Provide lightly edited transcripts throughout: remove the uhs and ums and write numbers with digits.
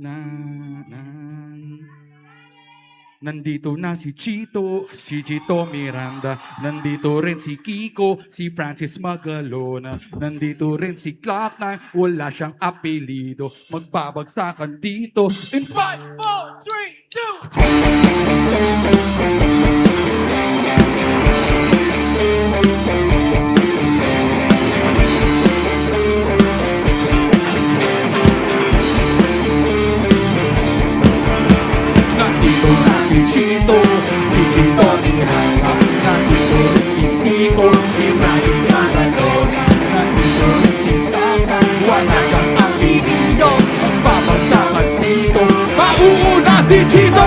na, na. Nandito na si Chito Miranda. Nandito rin si Kiko, si Francis Magalona. Nandito rin si Clock9, wala siyang apelido. Magbabagsakan dito in 5, 4, 3, 2. Nandito na si Chito Miranda. Nandito rin si Kiko, si Francis Magalona. Nandito rin si Clock9, wala siyang apelido. Magbabagsakan dito. Mauuna si Chito.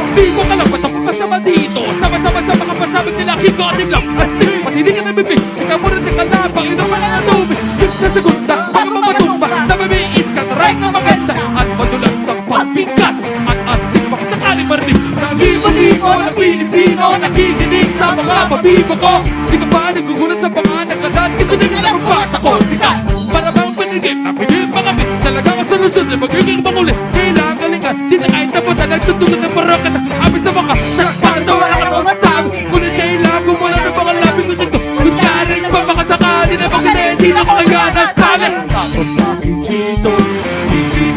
Di ko alam ba't ako kasama dito. Sama-sama sa mga pasabog nila. Kikotim lang, astig, pati di ka nabibig. Ikaw mo rin nakalabang, ino pa na natubi. Sip sa segunda, bago mamatumba. Nababiis ka, try na maganda. At madulas ang pagbigas. At astig, baka sakaling marinig. Nag-iba-libo ng Pilipino, nakikinig sa mga pabibo ko. Di ka ba nagugulat sa panganak na dati ko din alam ang bata ko. Sika, para bang panigip na pinip mga bis. Talaga masalusod na magiging makulit. Kailangan galingan, di na kahit napunta. Nagtutugan ng parokat na amin sa mga sakpan na wala ka na masabi. Kulit kailangan gumula ng mga labi ko dito. Kunyarin pa baka sakali na pagkilin. Di na ko kaya nasali. Tapos na si Chito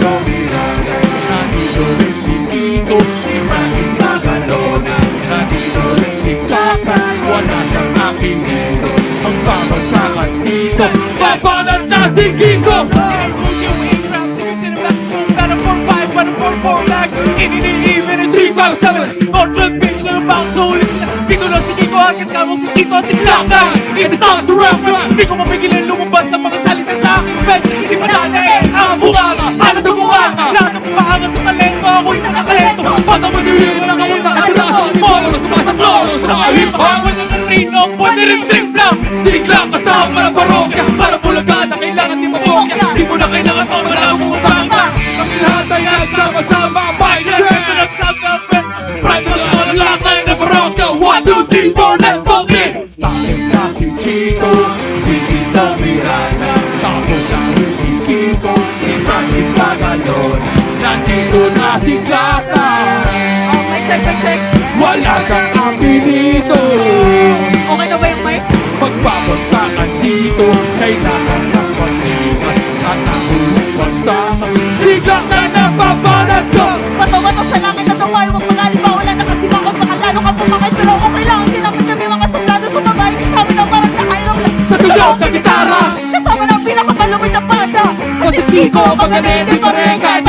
Miranda. Nandito rin si Kiko, si Francis Magalona. Nandito rin si Clock9, wala siyang apelido. Ang babagsakan dito, babanat na si Kiko. Dito na si Kiko at kasama si Chito at si Clock9. It's time to rap. Di ko mapigilan lumabas ng mga salita sa akin. Hindi pa dati ang bunganga. Hanap ng bunganga. Lahat ng bunganga sa talento. Ako'y nakakalento. Paano magiging na kayo nakatirasan mo? Sumasaklo sa mga hip-hop. Wala ng rino, pwede rin trip lang. Sigla kasama ng parokya. Para bulaga na kailangan di mabokya. Di mo na kailangan mamala mong utanga. Kami lahat ay nagsama-sama. Fight share, nagsama-sama. Pride na lang ang lakay na parokya. 1, 2, 3, 4, let's go in! Tapos na si Chito Miranda. Tapos na rin si Kiko, si Francis Magalona. Nandito na si Clock9, Okay, check. wala siyang apelido. Okay na ba yung mic? Magbabagsakan dito, kailangan ng pag-iwan. At ang huling pagsama, si Clock9 na babanat ko. Bato-bato sa langit na tumayo ang pag-aliba. Wala na kasi mga makalalo ka pumakit. Pero okay lang, hindi namin kami mga sundalo. Sumabay kasama ng parang nakailang lang. Sa tugaw ng gitara, Kasama ng pinakamalumid na banda. Kasi Kiko, magaling di pa rin kahit